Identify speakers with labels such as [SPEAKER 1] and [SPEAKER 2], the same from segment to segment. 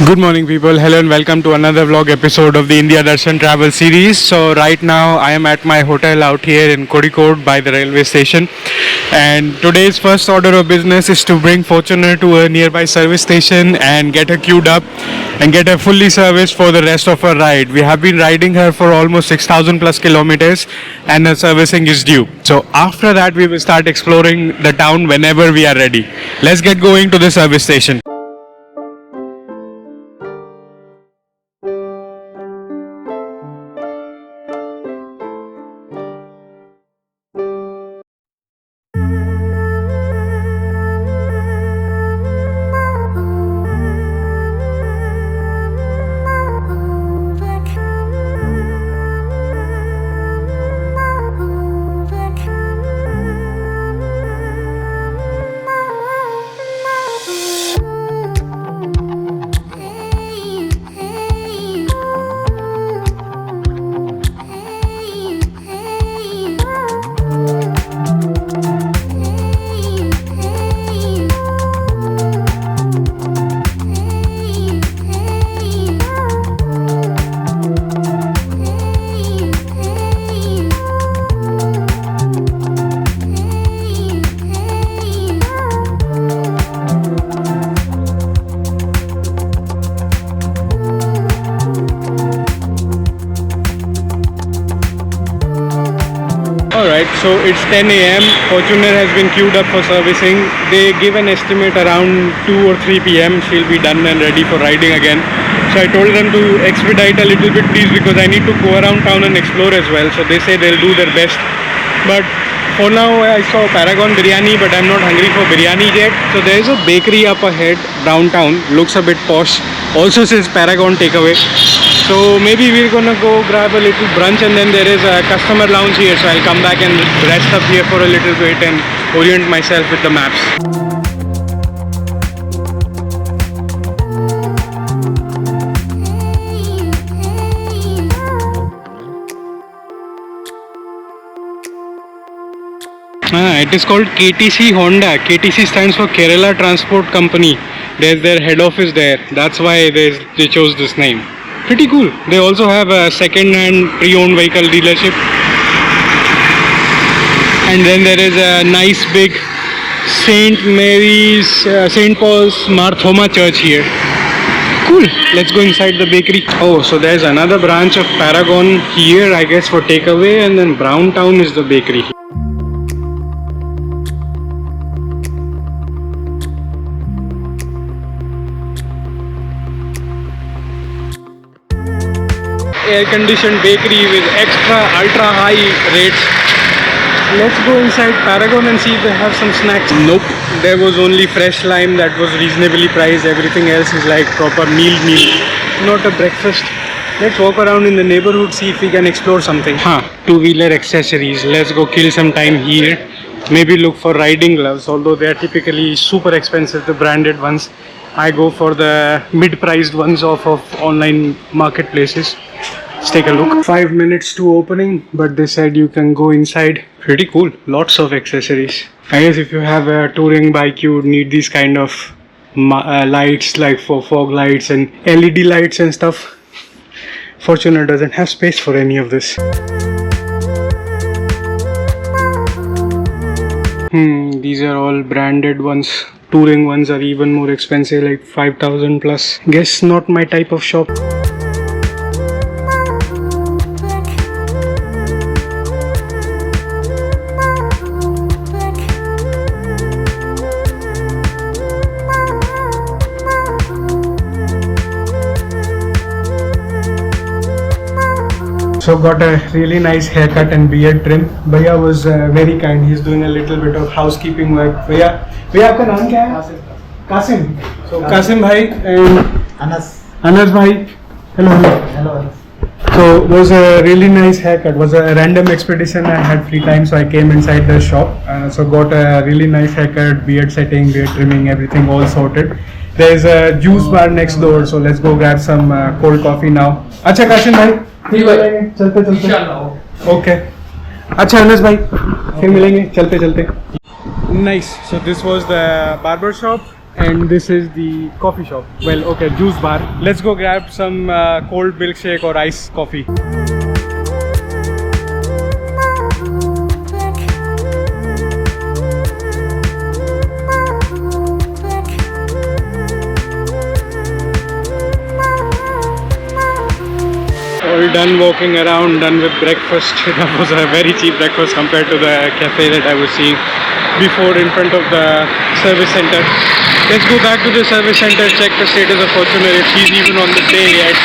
[SPEAKER 1] Good morning people, hello and welcome to another vlog episode of the India Darshan travel series. So right now I am at my hotel out here in Kozhikode by the railway station, and today's first order of business is to bring Fortuner to a nearby service station and get her queued up and get her fully serviced for the rest of her ride. We have been riding her for almost 6,000 plus kilometers and her servicing is due. So after that we will start exploring the town whenever we are ready. Let's get going to the service station. Alright, so it's 10 a.m. Fortuner has been queued up for servicing. They give an estimate around 2 or 3 p.m. She'll be done and ready for riding again. So I told them to expedite a little bit please, because I need to go around town and explore as well. So they say they'll do their best. But for now I saw Paragon Biryani, but I'm not hungry for biryani yet. So there is a bakery up ahead downtown. Looks a bit posh. Also says Paragon takeaway. So maybe we're gonna go grab a little brunch, and then there is a customer lounge here, so I'll come back and rest up here for a little bit and orient myself with the maps. It is called KTC Honda. KTC stands for Kerala Transport Company. There's their head office there. That's why they chose this name. Pretty cool. They also have a second-hand pre-owned vehicle dealership. And then there is a nice big St. Paul's Mar Thoma church here. Cool. Let's go inside the bakery. Oh, so there's another branch of Paragon here, I guess, for takeaway, and then Browntown is the bakery. Air-conditioned bakery with extra ultra high rates. Let's go inside Paragon and see if they have some snacks. Nope, there was only fresh lime that was reasonably priced. Everything else is like proper meal, not a breakfast. Let's walk around in the neighborhood, see if we can explore something. Two-wheeler accessories. Let's go kill some time here. Maybe look for riding gloves, although they are typically super expensive, the branded ones. I go for the mid-priced ones off of online marketplaces. Let's take a look. 5 minutes to opening, but they said you can go inside. Pretty cool. Lots of accessories. I guess if you have a touring bike, you would need these kind of lights, like for fog lights and LED lights and stuff. Fortuner doesn't have space for any of this. These are all branded ones. Touring ones are even more expensive, like 5,000 plus. Guess not my type of shop. So got a really nice haircut and beard trim. Bhaiya was very kind. He's doing a little bit of housekeeping work. Bhaiya आपका नाम क्या है? Qasim. So Kasim bhai and Anas bhai. Hello. So it was a really nice haircut. It was a random expedition. I had free time, so I came inside the shop. So got a really nice haircut, beard setting, beard trimming, everything all sorted. There's a juice bar next door, so let's go grab some cold coffee now. अच्छा काशिम भाई फिर मिलेंगे चलते चलते. Okay. अच्छा अनस भाई फिर मिलेंगे चलते चलते. Nice. So this was the barber shop, and this is the coffee shop. Well, okay, juice bar. Let's go grab some cold milkshake or iced coffee. All done walking around, done with breakfast. That was a very cheap breakfast compared to the cafe that I was seeing before in front of the service center. Let's go back to the service center, check the status of Fortuner if she's even on the day yet.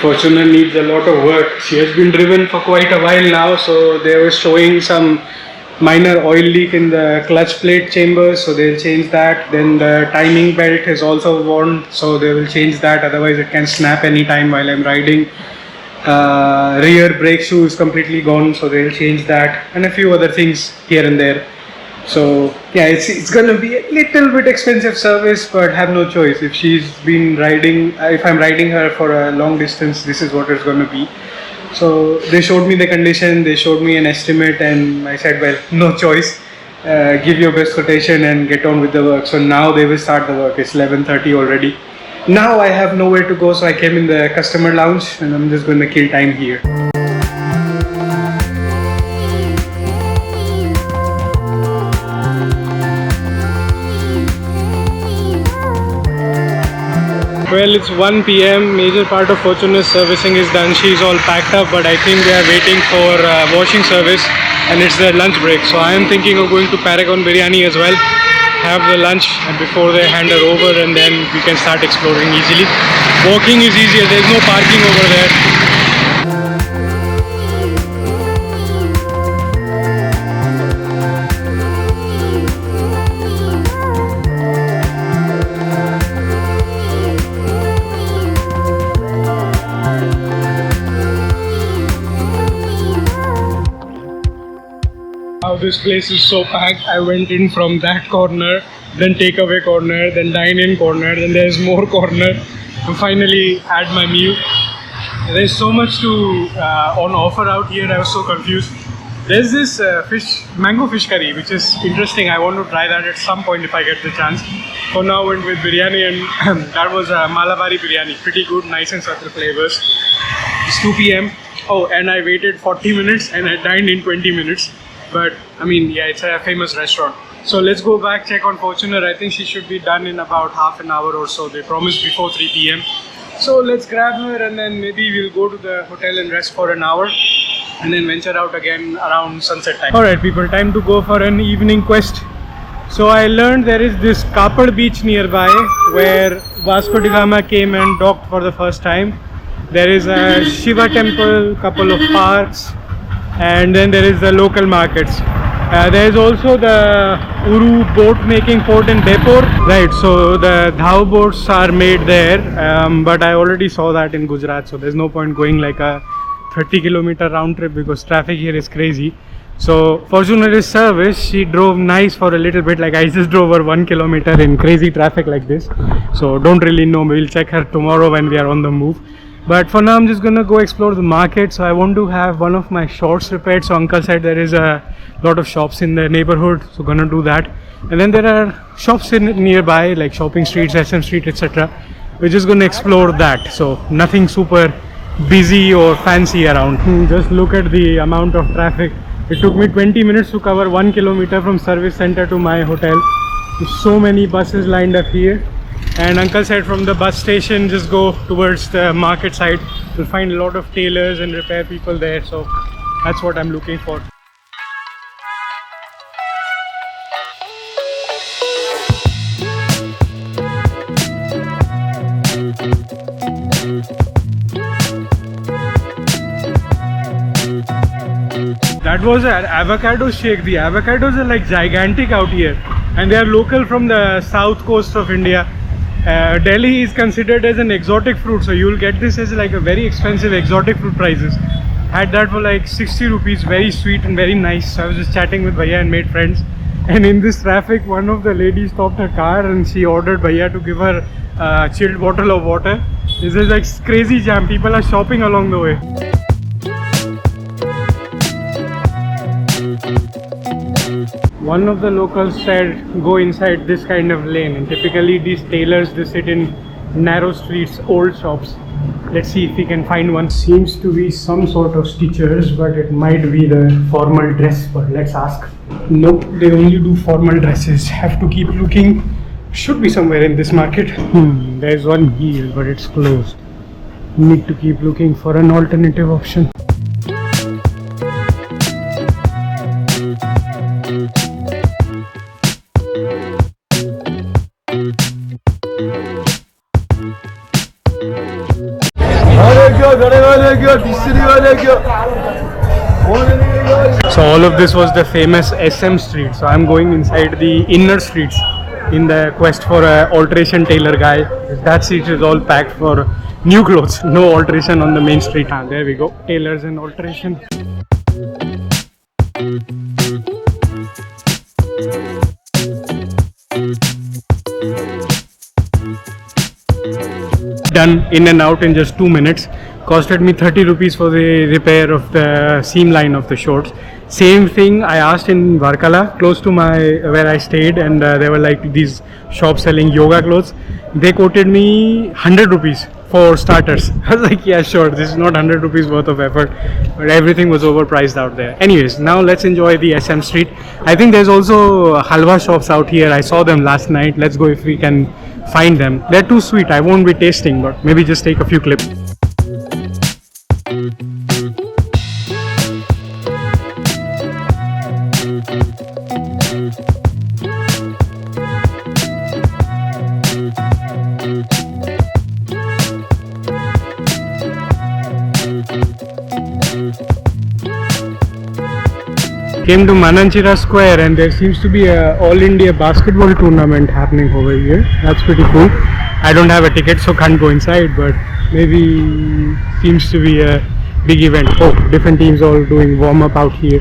[SPEAKER 1] Fortuner needs a lot of work. She has been driven for quite a while now, so they were showing some minor oil leak in the clutch plate chambers, so they'll change that. Then the timing belt is also worn, so they will change that, otherwise it can snap anytime while I'm riding. Rear brake shoe is completely gone, so they'll change that, and a few other things here and there. So yeah, it's gonna be a little bit expensive service, but have no choice. If she's been riding, if I'm riding her for a long distance, this is what it's gonna be. So they showed me the condition, they showed me an estimate, and I said, well, no choice, give your best quotation and get on with the work. So now they will start the work. It's 11:30 already. Now I have nowhere to go, so I came in the customer lounge and I'm just going to kill time here. Well, it's 1 PM, major part of Fortuner's servicing is done. She's all packed up, but I think they are waiting for washing service and it's their lunch break. So I am thinking of going to Paragon Biryani as well, have the lunch and before they hand her over, and then we can start exploring easily. Walking is easier, there's no parking over there. This place is so packed. I went in from that corner, then takeaway corner, then dine-in corner, then there's more corner to finally had my meal. There's so much to on offer out here. I was so confused. There's this mango fish curry, which is interesting. I want to try that at some point if I get the chance. For now, went with biryani, and that was a Malabari biryani. Pretty good, nice and subtle flavors. It's 2 PM. Oh, and I waited 40 minutes and I dined in 20 minutes. But I mean, yeah, it's a famous restaurant. So let's go back, check on Fortuner. I think she should be done in about half an hour or so. They promised before 3 PM. So let's grab her and then maybe we'll go to the hotel and rest for an hour and then venture out again around sunset time. Alright people, time to go for an evening quest. So I learned there is this Kappad beach nearby where Vasco da Gama came and docked for the first time. There is a Shiva temple, couple of parks, and then there is the local markets. There is also the Uru boat making port in Beypore, right? So the Dhau boats are made there, but I already saw that in Gujarat, so there's no point going like a 30-kilometer round trip because traffic here is crazy. So Fortuner is service, she drove nice for a little bit, like I just drove her 1 kilometer in crazy traffic like this. So don't really know, we'll check her tomorrow when we are on the move. But for now I'm just gonna go explore the market. So I want to have one of my shorts repaired. So uncle said there is a lot of shops in the neighborhood, so gonna do that. And then there are shops in nearby like shopping streets, SM Street, etc. We're just gonna explore that. So nothing super busy or fancy around. Just look at the amount of traffic. It took me 20 minutes to cover 1 kilometer from service center to my hotel. There's so many buses lined up here. And uncle said from the bus station just go towards the market side. You'll find a lot of tailors and repair people there, so that's what I'm looking for. That was an avocado shake. The avocados are like gigantic out here and they are local from the south coast of India. Delhi is considered as an exotic fruit, so you'll get this as like a very expensive exotic fruit prices. Had that for like 60 rupees, very sweet and very nice. So I was just chatting with Bhaiya and made friends, and in this traffic one of the ladies stopped her car and she ordered Bhaiya to give her a chilled bottle of water. This is like crazy jam, people are shopping along the way. One of the locals said go inside this kind of lane, and typically these tailors, they sit in narrow streets, old shops. Let's see if we can find one. Seems to be some sort of stitchers, but it might be the formal dress, but let's ask. Nope, they only do formal dresses. Have to keep looking. Should be somewhere in this market. There's one here, but it's closed. Need to keep looking for an alternative option. So all of this was the famous SM street. So I'm going inside the inner streets in the quest for a alteration tailor guy. That street is all packed for new clothes. No alteration on the main street. There we go. Tailors and alteration. Done in and out in just 2 minutes. Costed me 30 rupees for the repair of the seam line of the shorts. Same thing I asked in Varkala, close to where I stayed, and there were like these shops selling yoga clothes. They quoted me 100 rupees for starters. I was like, yeah, sure, this is not 100 rupees worth of effort, but everything was overpriced out there. Anyways, now let's enjoy the SM street. I think there's also halwa shops out here. I saw them last night. Let's go if we can find them. They're too sweet. I won't be tasting, but maybe just take a few clips. Came to Mananchira Square, and there seems to be a All India basketball tournament happening over here. That's pretty cool. I don't have a ticket, so can't go inside, but maybe seems to be a big event. Oh, different teams all doing warm up out here.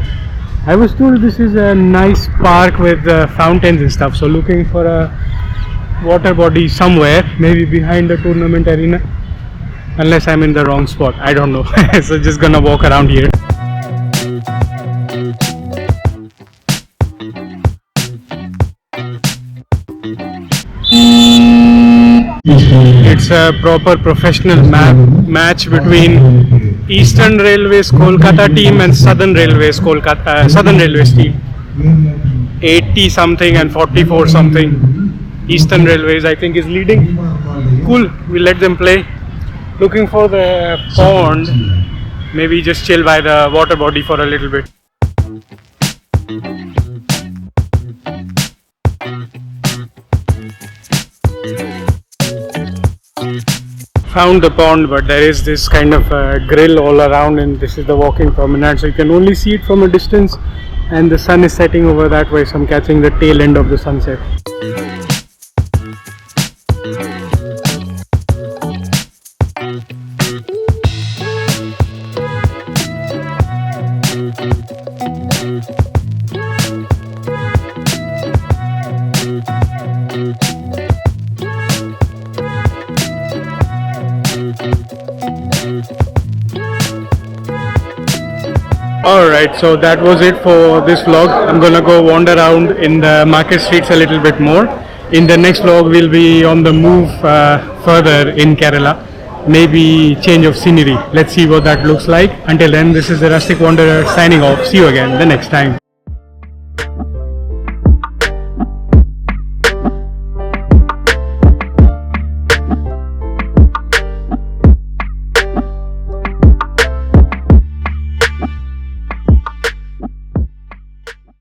[SPEAKER 1] I was told this is a nice park with fountains and stuff, so looking for a water body somewhere, maybe behind the tournament arena, unless I'm in the wrong spot. I don't know. So just gonna walk around here. It's a proper professional match between Eastern Railways Kolkata team and Southern Railways team. 80 something and 44 something. Eastern Railways I think is leading. Cool, we let them play. Looking for the pond. Maybe just chill by the water body for a little bit. Found the pond, but there is this kind of grill all around, and this is the walking promenade, so you can only see it from a distance, and the sun is setting over that way, so I'm catching the tail end of the sunset. Alright, so that was it for this vlog. I'm gonna go wander around in the market streets a little bit more. In the next vlog, we'll be on the move further in Kerala. Maybe change of scenery. Let's see what that looks like. Until then, this is the Rustic Wanderer signing off. See you again the next time.